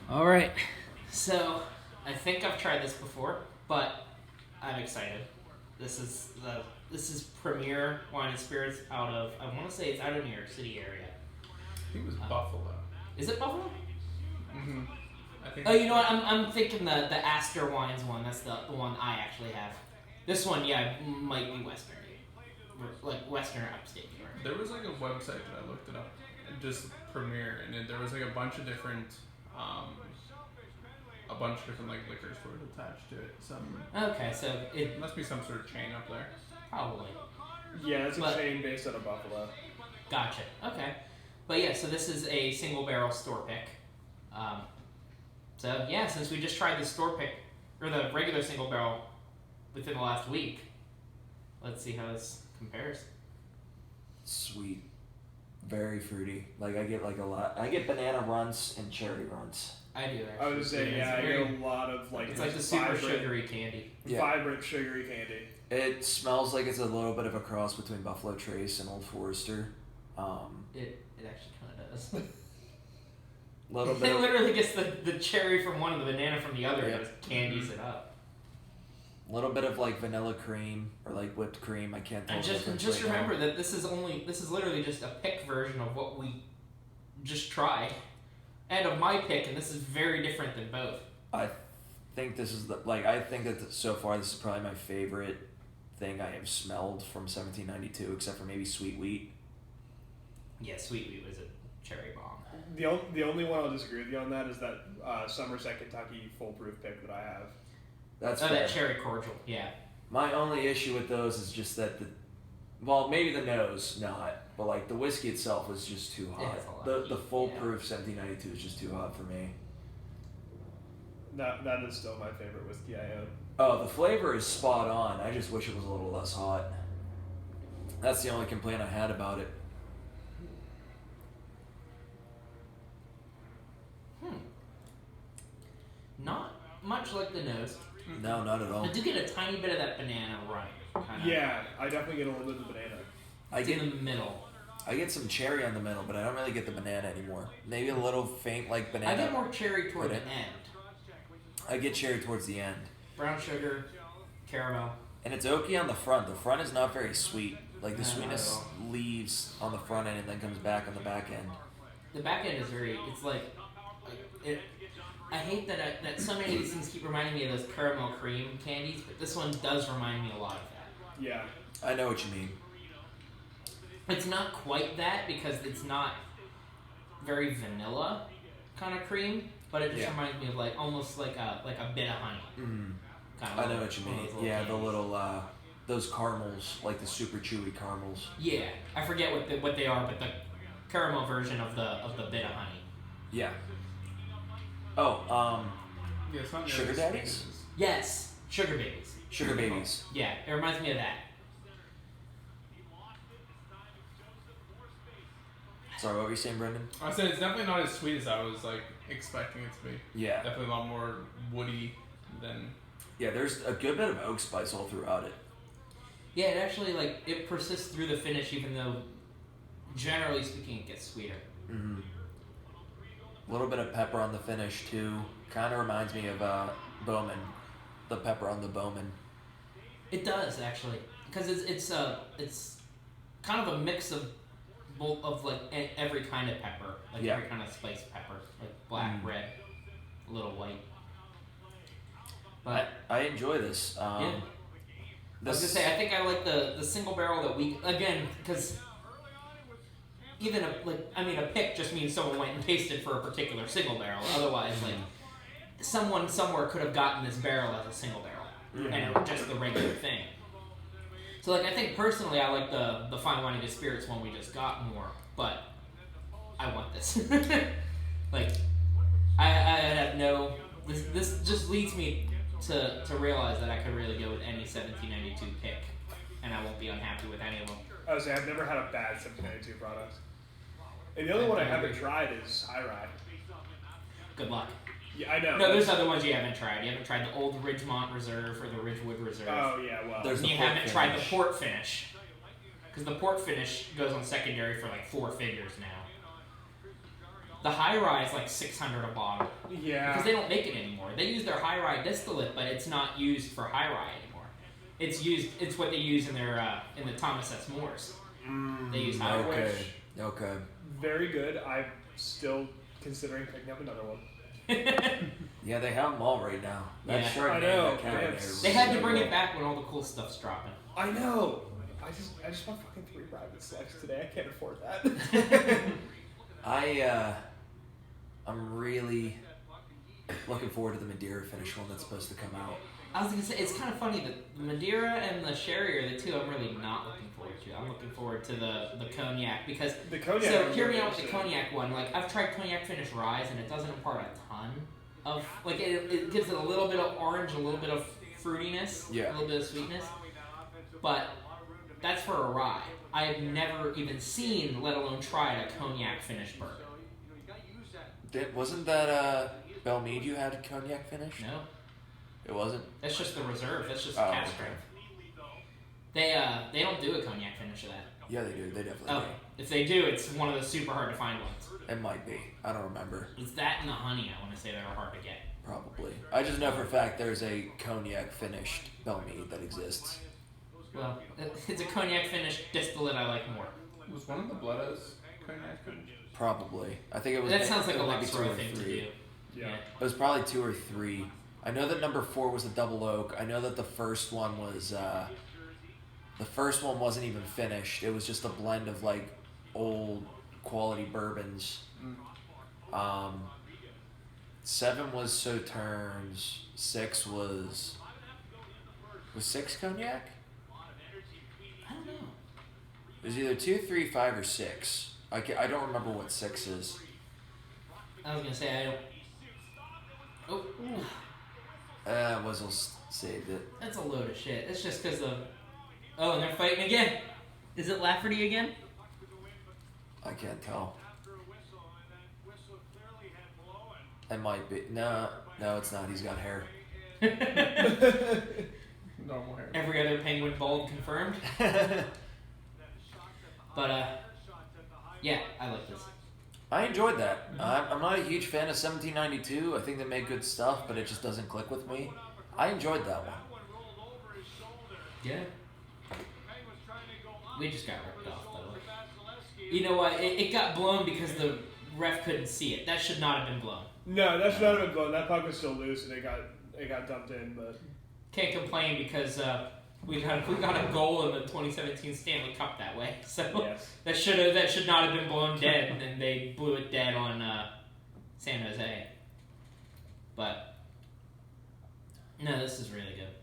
All right. So, I think I've tried this before, but I'm excited. This is Premier Wine and Spirits out of, I want to say it's out of New York City area. I think it was Buffalo. Is it Buffalo? Mm-hmm. I think. Oh, you know what? I'm thinking the Astor Wines one. That's the one I actually have. This one, yeah, might be Western, like Western or upstate New York. There was like a website that I looked it up, just Premier, and there was like a bunch of different, like liquor stores attached to it. Okay, so it Must be some sort of chain up there. probably. Yeah, it's a But- chain based out of Buffalo. Gotcha. Okay. But yeah, so this is a single barrel store pick. So yeah, since we just tried the store pick or the regular single barrel within the last week, let's see how this compares. Sweet. Very fruity. Like I get like a lot. I get banana runts and cherry runts. I do actually. I would say, It's yeah, I very- get a lot of like It's like the super vibrant, sugary candy. Yeah. vibrant sugary candy. It smells like it's a little bit of a cross between Buffalo Trace and Old Forester. It actually kind of does. Little It bit. Of, literally gets the cherry from one and the banana from the other Yeah. and just candies it up. little bit of like vanilla cream or like whipped cream. I can't tell And the difference just right remember now. that this is literally just a pick version of what we just tried, and of my pick, and this is very different than both. I think this is I think that so far this is probably my favorite thing I have smelled from 1792, except for maybe Sweet Wheat. Yeah, Sweet Wheat was a cherry bomb. The only one I'll disagree with you on that is that Somerset, Kentucky foolproof pick that I have. That's Oh, fair. that cherry cordial. Yeah. My only issue with those is just that maybe the nose not, but like the whiskey itself was just too hot. has a lot The of heat, foolproof 1792 is just too hot for me. That is still my favorite whiskey I own. Oh, the flavor is spot on. I just wish it was a little less hot. That's the only complaint I had about it. Not much like the nose. No, not at all. I do get a tiny bit of that banana rind. Kind of. Yeah, I definitely get a little bit of the banana. I It's get in the middle. I get some cherry on the middle, but I don't really get the banana anymore. Maybe a little faint like banana. I get more cherry toward the Banana. end. I get cherry towards the end. Brown sugar, caramel. And it's oaky on the front. The front is not very sweet. Like the No, not sweetness at all. leaves on the front end and then comes back on the back end. The back end is very. It's like it. I hate that so many of these things keep reminding me of those caramel cream candies, but this one does remind me a lot of that. Yeah. I know what you mean. It's not quite that because it's not very vanilla kind of cream, but it just Yeah. reminds me of like almost like a bit of honey. Mm. Kind I know what you one of mean. those Yeah, the candies. little those caramels, like the super chewy caramels. Yeah, I forget what they are, but the caramel version of the bit of honey. Yeah. Oh, Yeah, it's not Sugar nearly as daddies? sweet as- Yes, sugar babies. sugar babies. Yeah, it reminds me of that. Sorry, what were you saying, Brendan? I said it's definitely not as sweet as I was like expecting it to be. Yeah. Definitely a lot more woody than. Yeah, there's a good bit of oak spice all throughout it. Yeah, it actually it persists through the finish, even though generally speaking it gets sweeter. Mm-hmm. A little bit of pepper on the finish too. Kind of reminds me of Bowman, the pepper on the Bowman. It does actually, because it's kind of a mix of both of like every kind of pepper, like Yeah. every kind of spiced pepper, like black, red, a little white. But I enjoy this. yeah, I was This gonna say I think I like the single barrel that we again because even a pick just means someone went and tasted for a particular single barrel. Otherwise, like someone somewhere could have gotten this barrel as a single barrel, and it was just the regular thing. So like I think personally I like the fine wine and spirits one we just got more, but I want this. Like I have no this just leads me to realize that I could really go with any 1792 pick, and I won't be unhappy with any of them. I would say I've never had a bad 1792 product. And the only one I haven't tried is High Rye. Good luck. Yeah, I know. No, there's other ones you haven't tried. You haven't tried the Old Ridgemont Reserve or the Ridgewood Reserve. Oh yeah, well. There's And you the port haven't tried the finish. port finish. Because the port finish goes on secondary for like 4 figures now. The high rye is like $600 a bottle Yeah. because they don't make it anymore. They use their high rye distillate, but it's not used for high rye anymore. It's what they use in their in the Thomas S. Moore's. They use high rye. Okay. Okay. Very good. I'm still considering picking up another one. Yeah, they have them all right now. That Yeah. Chardonnay, I know. that Cabernet. Yes. They had to really bring good. it back when all the cool stuff's dropping. I know. I just bought fucking 3 private selects today. I can't afford that. I'm really looking forward to the Madeira finish one that's supposed to come out. I was gonna say it's kind of funny that the Madeira and the Sherry are the two I'm really not looking forward to. I'm looking forward to the cognac because The cognac. so is hear me really out with the interesting. cognac one. Like I've tried cognac finish ryes and it doesn't impart a ton of like it gives it a little bit of orange, a little bit of fruitiness, Yeah. a little bit of sweetness, but that's for a rye. I have never even seen, let alone tried, a cognac finished bourbon. Wasn't that Belmead you had cognac finish? No, It wasn't? that's just the reserve. That's just Oh, cask okay. strength. They don't do a cognac finish of that. Yeah, they do. They definitely Oh, if they do, it's one of the super hard to find ones. do. It might be. I don't remember. It's that and the honey, I want to say, that are hard to get. Probably. I just know for a fact there's a cognac finished Belmead that exists. Well, it's a cognac finished distillate I like more. Was one of the Blettas cognac finished? Probably. I think it was. That sounds like it a was maybe 2 Luxroy or thing to 3. do. Yeah. It was probably 2 or 3. I know that number 4 was the double oak. I know that the first one was. The first one wasn't even finished. It was just a blend of like old quality bourbons. 7 was Sauternes. 6 was 6 cognac? I don't know. It was either 2, 3, 5, or 6. I don't remember what 6 is. I was gonna say I don't. Oh, Wizzle saved it. that's a load of shit. It's just because of. Oh, and they're fighting again. Is it Lafferty again? I can't tell. It might be. No, it's not. He's got hair. Normal hair. Every other Penguin bald confirmed. But yeah, I like this. I enjoyed that. I'm not a huge fan of 1792. I think they make good stuff, but it just doesn't click with me. I enjoyed that one. Yeah. We just got ripped off though. You know what? It got blown because the ref couldn't see it. That should not have been blown. No, that should not have been blown. That puck was still loose and it got dumped in, but Can't complain because we got a goal in the 2017 Stanley Cup that way. So yes. that should not have been blown dead, and they blew it dead on San Jose. But no, this is really good.